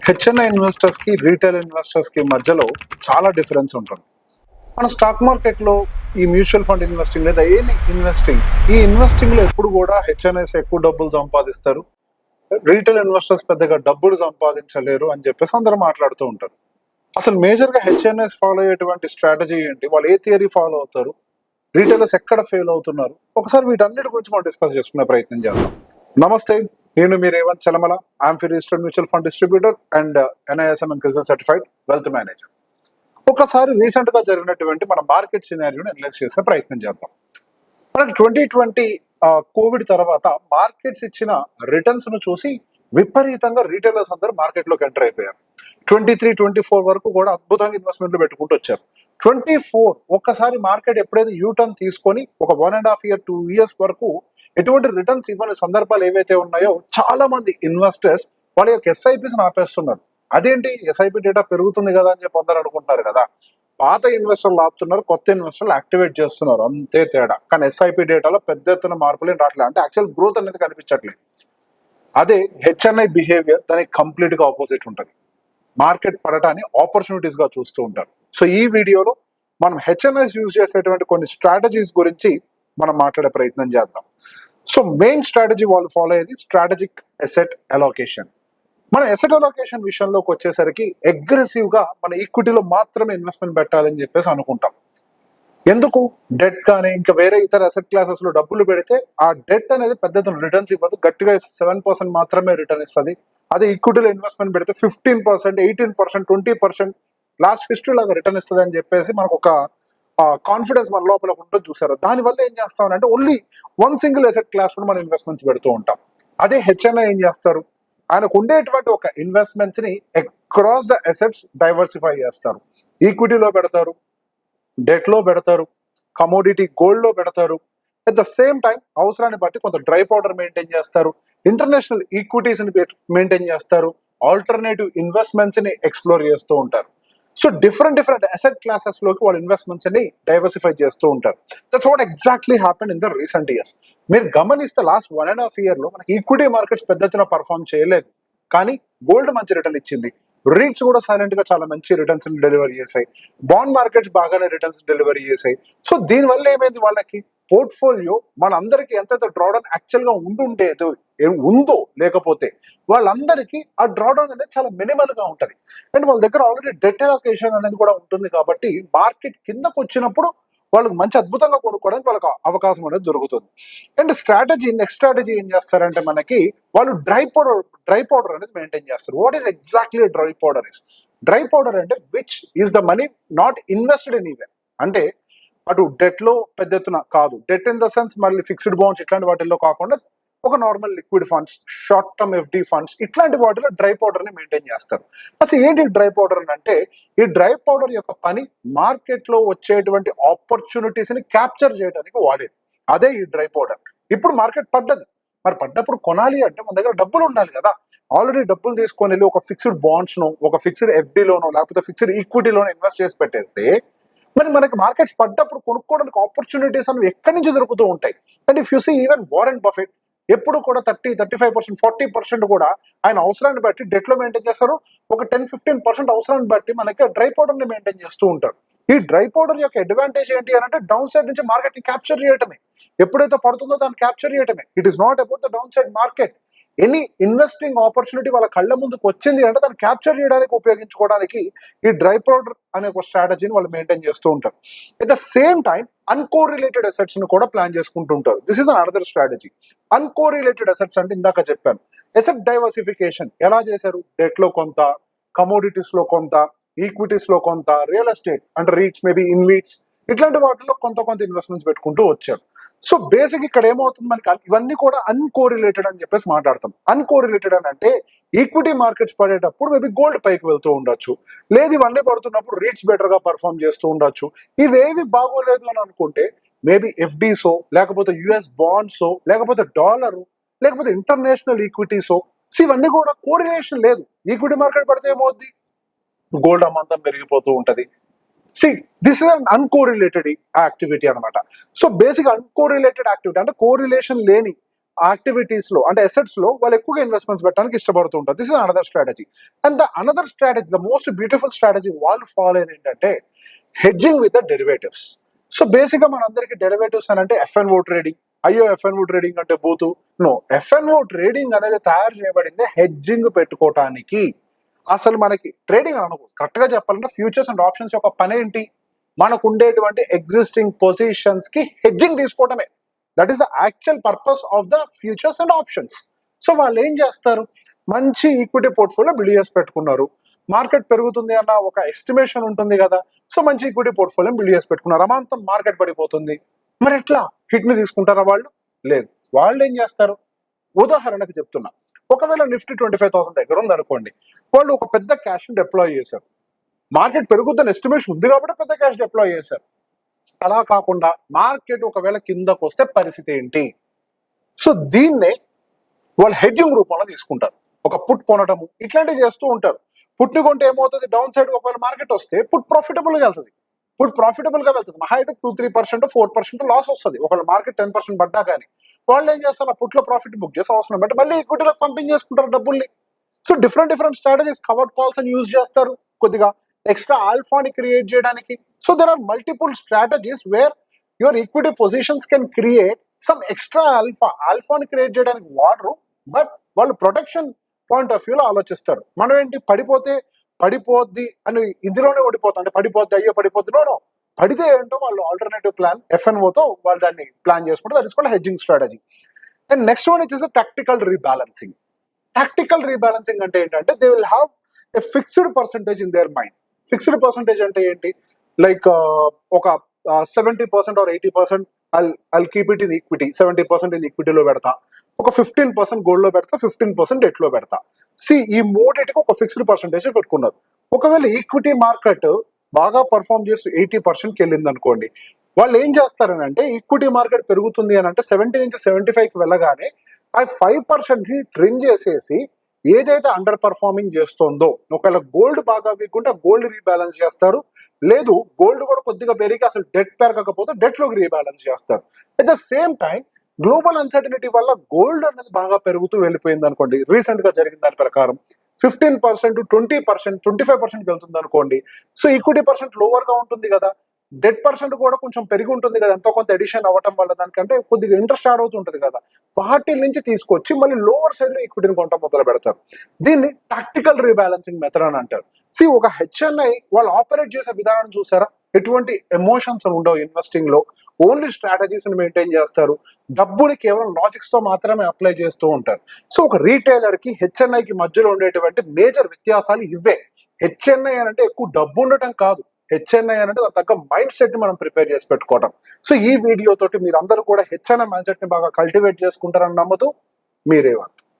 HNI investors కి retail investors కి మధ్యలో చాలా డిఫరెన్స్ ఉంటుంది. మన స్టాక్ మార్కెట్ లో ఈ మ్యూచువల్ ఫండ్ ఇన్వెస్టింగ్ లేదా ఎనీ ఇన్వెస్టింగ్ లో ఎప్పుడు కూడా హెచ్ఎన్ఐస్ ఎక్కువ డబ్బులు సంపాదిస్తారు, రీటైల్ ఇన్వెస్టర్స్ పెద్దగా డబ్బులు సంపాదించలేరు అని చెప్పేసి అందరూ మాట్లాడుతూ ఉంటారు. అసలు మేజర్ గా హెచ్ఎన్ఐస్ ఫాలో అయ్యేటువంటి స్ట్రాటజీ ఏంటి, వాళ్ళు ఏ థియరీ ఫాలో అవుతారు, రీటైలర్స్ ఎక్కడ ఫెయిల్ అవుతున్నారు, ఒకసారి వీటన్నిటి గురించి మనం డిస్కస్ చేసుకునే ప్రయత్నం చేద్దాం. నమస్తే, నేను మీ Revanth Chalamala. I'm registered mutual fund distributor and NISM and CRISIL certified wealth manager. ఒకసారి రీసెంట్ గా జరిగినటువంటి మన మార్కెట్ సినారియోని అనలైజ్ చేసే ప్రయత్నం చేద్దాం. మనకి 2020 కోవిడ్ తర్వాత మార్కెట్స్ ఇచ్చిన రిటర్న్స్ ను చూసి విపరీతంగా రీటైలర్స్ అందరూ మార్కెట్ లోకి ఎంటర్ అయిపోయారు. 23-24 వరకు కూడా అద్భుతంగా ఇన్వెస్ట్మెంట్లు పెట్టుకుంటూ వచ్చారు. 24 ఒక్కసారి మార్కెట్ ఎప్పుడైతే యూటర్న్ తీసుకొని ఒక 1.5 year 2 years వరకు ఎటువంటి రిటర్న్స్ ఇవ్వని సందర్భాలు ఏవైతే ఉన్నాయో చాలా మంది ఇన్వెస్టర్స్ వాళ్ళ యొక్క SIPs ఆపేస్తున్నారు. అదేంటి, SIP డేటా పెరుగుతుంది కదా అని చెప్పి అందరూ అనుకుంటారు కదా. పాత ఇన్వెస్టర్లు ఆపుతున్నారు, కొత్త ఇన్వెస్టర్లు యాక్టివేట్ చేస్తున్నారు, అంతే తేడా. కానీ SIP డేటాలో పెద్ద ఎత్తున మార్పులు ఏం రావట్లేదు, అంటే యాక్చువల్ గ్రోత్ అనేది కనిపించట్లేదు. అదే హెచ్ఎన్ఐ బిహేవియర్ దానికి కంప్లీట్ గా ఆపోజిట్ ఉంటుంది. మార్కెట్ పడటాన్ని ఆపర్చునిటీస్ గా చూస్తూ ఉంటారు. సో ఈ వీడియోలో మనం హెచ్ఎన్ఐస్ యూజ్ చేసేటువంటి కొన్ని స్ట్రాటజీస్ గురించి మనం మాట్లాడే ప్రయత్నం చేద్దాం. సో మెయిన్ స్ట్రాటజీ వాళ్ళు ఫాలో అయ్యేది స్ట్రాటజిక్ అసెట్ అలోకేషన్. మన అసెట్ అలోకేషన్ విషయంలోకి వచ్చేసరికి అగ్రెసివ్ గా మన ఈక్విటీలో మాత్రమే ఇన్వెస్ట్మెంట్ పెట్టాలని చెప్పేసి అనుకుంటాం. ఎందుకు, డెట్ కానీ ఇంకా వేరే ఇతర అసెట్ క్లాసెస్ లో డబ్బులు పెడితే ఆ డెట్ అనేది పెద్ద రిటర్న్స్ ఇవ్వదు, గట్టిగా 7% మాత్రమే రిటర్న్ ఇస్తుంది. అదే ఈక్విటీలో ఇన్వెస్ట్మెంట్ పెడితే 15%, 18%, 20% లాస్ట్ హిస్టరీ లాగా రిటర్న్ ఇస్తుంది అని చెప్పేసి మనకు ఒక కాన్ఫిడెన్స్ మన లోపల ఉంటుంది. చూసారు, దానివల్ల ఏం చేస్తామంటే only one single asset class లో మనం ఇన్వెస్ట్మెంట్స్ పెడుతూ ఉంటాం. అదే హెచ్ఎన్ఐ ఏం చేస్తారు, ఆయనకు ఉండేటువంటి ఒక ఇన్వెస్ట్మెంట్స్ ని అక్రాస్ ద అసెట్స్ డైవర్సిఫై చేస్తారు. ఈక్విటీలో పెడతారు, డెట్ లో పెడతారు, కమోడిటీ గోల్డ్ లో పెడతారు. అట్ ద సేమ్ టైం అవసరాన్ని బట్టి కొంత డ్రై పౌడర్ మెయింటైన్ చేస్తారు, ఇంటర్నేషనల్ ఈక్విటీస్ ని మెయింటైన్ చేస్తారు, ఆల్టర్నేటివ్ ఇన్వెస్ట్మెంట్స్ ని ఎక్స్ప్లోర్ చేస్తూ ఉంటారు. సో డిఫరెంట్ అసెట్ క్లాసెస్ లోకి వాళ్ళ ఇన్వెస్ట్మెంట్స్ ని డైవర్సిఫై చేస్తూ ఉంటారు. That's what exactly happen in the recent years. మీరు గమనిస్తే లాస్ట్ 1.5 year లో మనకి ఈక్విటీ మార్కెట్స్ పెద్ద ఎత్తున పర్ఫామ్ చేయలేదు, కానీ గోల్డ్ మంచి రిటర్న్ ఇచ్చింది. రీట్స్ కూడా సైలెంట్ గా చాలా మంచి రిటర్న్స్ డెలివరీ చేశాయి. బాండ్ మార్కెట్స్ బాగానే రిటర్న్స్ డెలివరీ చేశాయి. సో దీనివల్ల ఏమైంది, వాళ్ళకి పోర్ట్ఫోలియో మనందరికీ ఎంతైతే డ్రాడౌన్ యాక్చువల్ గా ఉందో లేకపోతే వాళ్ళందరికీ ఆ డ్రాడౌన్ అనేది చాలా మినిమల్ గా ఉంటది. అండ్ వాళ్ళ దగ్గర ఆల్రెడీ డెట్ అలొకేషన్ అనేది కూడా ఉంటుంది కాబట్టి మార్కెట్ కిందకు వచ్చినప్పుడు వాళ్ళకి మంచి అద్భుతంగా కొనుక్కోవడానికి వాళ్ళకి అవకాశం అనేది దొరుకుతుంది. అండ్ నెక్స్ట్ స్ట్రాటజీ ఏం చేస్తారంటే మనకి వాళ్ళు డ్రై పౌడర్ అనేది మెయింటైన్ చేస్తారు. What is exactly dry powder అంటే which is the money not invested in even, అంటే అటు డెట్ లో పెద్ద ఎత్తున కాదు, డెట్ ఇన్ ద సెన్స్ మళ్ళీ ఫిక్స్డ్ బాండ్స్ ఇట్లాంటి వాటిల్లో కాకుండా ఒక normal liquid funds, short term FD funds, ఇట్లాంటి వాటిలో డ్రై పౌడర్ ని మెయింటైన్ చేస్తారు. అసలు ఏంటి డ్రై పౌడర్ అంటే, ఈ డ్రై పౌడర్ యొక్క పని మార్కెట్ లో వచ్చేటువంటి ఆపర్చునిటీస్ ని క్యాప్చర్ చేయడానికి వాడేది. అదే ఈ డ్రై పౌడర్. ఇప్పుడు మార్కెట్ పడ్డది, మరి పడ్డప్పుడు కొనాలి అంటే మన దగ్గర డబ్బులు ఉండాలి కదా. ఆల్రెడీ డబ్బులు తీసుకొని వెళ్ళి ఒక ఫిక్స్డ్ బాండ్స్ ను, ఒక ఫిక్స్డ్ FD లోనో లేకపోతే ఫిక్స్డ్ ఈక్విటీలోనో ఇన్వెస్ట్ చేసి పెట్టేస్తే మరి మనకి మార్కెట్స్ పడ్డప్పుడు కొనుక్కోవడానికి ఆపర్చునిటీస్ అనేవి ఎక్కడి నుంచి దొరుకుతూ ఉంటాయి. And if you see even Warren Buffett ఎప్పుడు కూడా 30-35%, 40% కూడా ఆయన అవసరాన్ని బట్టి డెట్ లో మెయింటైన్ చేస్తారు. ఒక 10-15% అవసరాన్ని బట్టి మనకి డ్రై పౌడర్ ని మెయింటైన్ చేస్తూ ఉంటారు. ఈ డ్రై పౌడర్ యొక్క అడ్వాంటేజ్ ఏంటి అని అంటే డౌన్ సైడ్ నుంచి మార్కెట్ ని క్యాప్చర్ చేయటమే. ఎప్పుడైతే పడుతుందో దాన్ని క్యాప్చర్ చేయటమే. It is not about the down side market. Any investing opportunity వాళ్ళ కళ్ళ ముందుకు వచ్చింది అంటే దాన్ని క్యాప్చర్ చేయడానికి ఉపయోగించుకోవడానికి ఈ డ్రై పౌడర్ అనే ఒక స్ట్రాటజీని వాళ్ళు మెయింటైన్ చేస్తూ ఉంటారు. At the same time uncorrelated assets ని కూడా ప్లాన్ చేసుకుంటూ ఉంటారు. This is another strategy. Uncorrelated assets అంటే ఇందాక చెప్పాను, అసెట్ డైవర్సిఫికేషన్ ఎలా చేశారు, డెట్ లో కొంత, కమోడిటీస్ లో కొంత, ఈక్విటీస్ లో కొంత, రియల్ ఎస్టేట్ అంటే రీట్స్, మేబీ ఇన్వీట్స్, ఇట్లాంటి వాటిలో కొంత ఇన్వెస్ట్మెంట్స్ పెట్టుకుంటూ వచ్చారు. సో బేసిక్ ఇక్కడ ఏమవుతుంది, మనకి ఇవన్నీ కూడా అన్కోరిలేటెడ్ అని చెప్పేసి మాట్లాడతాం. అన్కోరిలేటెడ్ అని అంటే ఈక్విటీ మార్కెట్స్ పడేటప్పుడు మేబీ గోల్డ్ పైకి వెళ్తూ ఉండొచ్చు, లేదు ఇవన్నీ పడుతున్నప్పుడు రీట్స్ బెటర్ గా పర్ఫామ్ చేస్తూ ఉండొచ్చు. ఇవేవి బాగోలేదు అని అనుకుంటే మేబీ FDసో, లేకపోతే US బాండ్సో, లేకపోతే డాలరు, లేకపోతే ఇంటర్నేషనల్ ఈక్విటీసో. సో ఇవన్నీ కూడా కోరిలేషన్ లేదు. ఈక్విటీ మార్కెట్ పడితే ఏమవుద్ది, గోల్డ్ అమాంతం పెరిగిపోతూ ఉంటది. దిస్ ఇస్ అన్ అన్కోరిలేటెడ్ యాక్టివిటీ అనమాట. సో బేసిక్ అన్కోరిలేటెడ్ యాక్టివిటీ అంటే కోరిలేషన్ లేని యాక్టివిటీస్ లో అంటే అసెట్స్ లో వాళ్ళు ఎక్కువగా ఇన్వెస్ట్మెంట్స్ పెట్టడానికి ఇష్టపడుతూ ఉంటారు. This is another strategy. And the another strategy, the most beautiful strategy వాళ్ళు ఫాలో అయ్యేది ఏంటంటే hedging with the derivatives. So basic గా మనందరికి డెరివేటివ్స్ అని అంటే ఎఫ్ఎన్ఓ ట్రేడింగ్. అయ్యో ఎఫ్ఎన్ఓ ట్రేడింగ్ అంటే బూతు. నో, ఎఫ్ఎన్ఓ ట్రేడింగ్ అనేది తయారు చేయబడింది హెడ్జింగ్ పెట్టుకోవటానికి. అసలు మనకి ట్రేడింగ్ అనుకో కరెక్ట్ గా చెప్పాలంటే ఫ్యూచర్స్ అండ్ ఆప్షన్స్ యొక్క పని ఏంటి? మనకు ఉండేటువంటి ఎగ్జిస్టింగ్ పొజిషన్స్ కి హెడ్జింగ్ తీసుకోవటమే. That is the actual purpose of the futures and options. So వాళ్ళు ఏం చేస్తారు, మంచి ఈక్విటీ పోర్ట్ఫోలియో బిల్డ్ చేసి పెట్టుకున్నారు. మార్కెట్ పెరుగుతుంది అన్న ఒక ఎస్టిమేషన్ ఉంటుంది కదా, సో మంచి ఈక్విటీ పోర్ట్ఫోలియో బిల్డ్ చేసి పెట్టుకున్నారు. అమాంతం మార్కెట్ పడిపోతుంది, మరి ఎట్లా హిట్ ని తీసుకుంటారా వాళ్ళు? లేదు. వాళ్ళు ఏం చేస్తారు, ఉదాహరణకు చెప్తున్నా, ఒకవేళ నిఫ్టీ 25,000 దగ్గర ఉంది అనుకోండి, వాళ్ళు ఒక పెద్ద క్యాష్ ని డిప్లాయ్ చేశారు. మార్కెట్ పెరుగుతున్న ఎస్టిమేషన్ ఉంది కాబట్టి పెద్ద క్యాష్ డిప్లాయ్ చేశారు. అలా కాకుండా మార్కెట్ ఒకవేళ కిందకు వస్తే పరిస్థితి ఏంటి? సో దీన్నే వాళ్ళు హెడ్జింగ్ రూపంలో తీసుకుంటారు. ఒక పుట్ కొనటము ఇట్లాంటివి చేస్తూ ఉంటారు. పుట్ని కొంటే ఏమవుతుంది, డౌన్ సైడ్ ఒకవేళ మార్కెట్ వస్తే పుట్ ప్రాఫిటబుల్ గా వెళ్తుంది. పుట్ ప్రాఫిటబుల్ గా వెళ్తుంది, మహా అయితే 2-3% 4% లాస్ వస్తుంది. ఒకవేళ మార్కెట్ 10% పడ్డా కానీ వాళ్ళు ఏం చేస్తారు, ఆ పుట్లో ప్రాఫిట్ బుక్ చేసి అవసరం బట్టి మళ్ళీ ఈక్విటీలో పంపింగ్ చేసుకుంటారు డబ్బుల్ని. So different strategies, covered calls అని యూజ్ చేస్తారు కొద్దిగా ఎక్స్ట్రా ఆల్ఫాని క్రియేట్ చేయడానికి. So there are multiple strategies where your equity positions can create some extra ఆల్ఫాని క్రియేట్ చేయడానికి వాడరు, బట్ వాళ్ళు ప్రొటెక్షన్ పాయింట్ ఆఫ్ వ్యూలో ఆలోచిస్తారు. మనం ఏంటి, పడిపోద్ది అని ఇందులోనే ఓడిపోతాం, అంటే పడిపోద్ది అయ్యో పడిపోద్ది. నో, పడితే ఏంటో వాళ్ళు ఆల్టర్నేటివ్ ప్లాన్ ఎఫ్ఎన్ఓతో వాళ్ళు దాన్ని ప్లాన్ చేసుకుంటారు. That is called hedging strategy. And next one is tactical rebalancing. Tactical rebalancing అంటే ఏంటంటే they will have a fixed percentage in their mind. Fixed percentage అంటే ఏంటి, లైక్ ఒక 70% or 80% I'll keep it in equity, 70% in ఈక్విటీలో పెడతా, ఒక 15% gold లో పెడతా, 15% debt లో పెడతా. ఈ మూడింటికి ఒక ఫిక్స్డ్ పర్సంటేజ్ పెట్టుకున్నారు. ఒకవేళ ఈక్విటీ మార్కెట్ బాగా పర్ఫామ్ చేసి 80%కి వెళ్ళింది అనుకోండి, వాళ్ళు ఏం చేస్తారని అంటే ఈక్విటీ మార్కెట్ పెరుగుతుంది అని అంటే 70 నుంచి 75కి వెళ్ళగానే ఆ 5% ని ట్రిమ్ చేసేసి ఏదైతే అండర్ పర్ఫార్మింగ్ చేస్తుందో, ఒకవేళ గోల్డ్ బాగా వీక్ ఉంటే గోల్డ్ రీబ్యాలెన్స్ చేస్తారు, లేదు గోల్డ్ కూడా కొద్దిగా పెరిగి అసలు డెట్ పెరగకపోతే డెట్ లోకి రీబ్యాలెన్స్ చేస్తారు. At the same time global uncertainty వల్ల గోల్డ్ అనేది బాగా పెరుగుతూ వెళ్ళిపోయింది అనుకోండి, రీసెంట్ గా జరిగిన దాని ప్రకారం 15%, 20%, 25% వెళ్తుంది అనుకోండి, సో ఈక్విటీ పర్సెంట్ లోవర్ గా ఉంటుంది కదా, డెట్ పర్సెంట్ కూడా కొంచెం పెరిగి ఉంటుంది కదా, ఎంతో కొంత ఎడిషన్ అవ్వటం వల్ల దానికంటే కొద్దిగా ఇంట్రెస్ట్ యాడ్ అవుతుంటుంది కదా, వాటి నుంచి తీసుకొచ్చి మళ్ళీ లోవర్ సైడ్ లో ఈక్విటీని కొంట మొదలు పెడతారు. దీన్ని టాక్టికల్ రీబ్యాలెన్సింగ్ మెథడ్ అని అంటారు. ఒక హెచ్ఎన్ఐ వాళ్ళు ఆపరేట్ చేసే విధానం చూసారా, ఎటువంటి ఎమోషన్స్ ఉండవు ఇన్వెస్టింగ్ లో, ఓన్లీ స్ట్రాటజీస్ ని మెయింటైన్ చేస్తారు, డబ్బుని కేవలం లాజిక్స్ తో మాత్రమే అప్లై చేస్తూ ఉంటారు. సో ఒక రీటైలర్ కి హెచ్ఎన్ఐకి మధ్యలో ఉండేటువంటి మేజర్ వ్యత్యాసాలు ఇవే. హెచ్ఎన్ఐ అని అంటే ఎక్కువ డబ్బు ఉండటం కాదు, హెచ్ఎన్ఐ అంటే దాని తగ్గ మైండ్ సెట్ ని మనం ప్రిపేర్ చేసి పెట్టుకోవడం. సో ఈ వీడియో తోటి మీరు అందరూ కూడా హెచ్ఎన్ఐ మైండ్ సెట్ ని బాగా కల్టివేట్ చేసుకుంటారని నమ్ముతూ మీరేవంత్.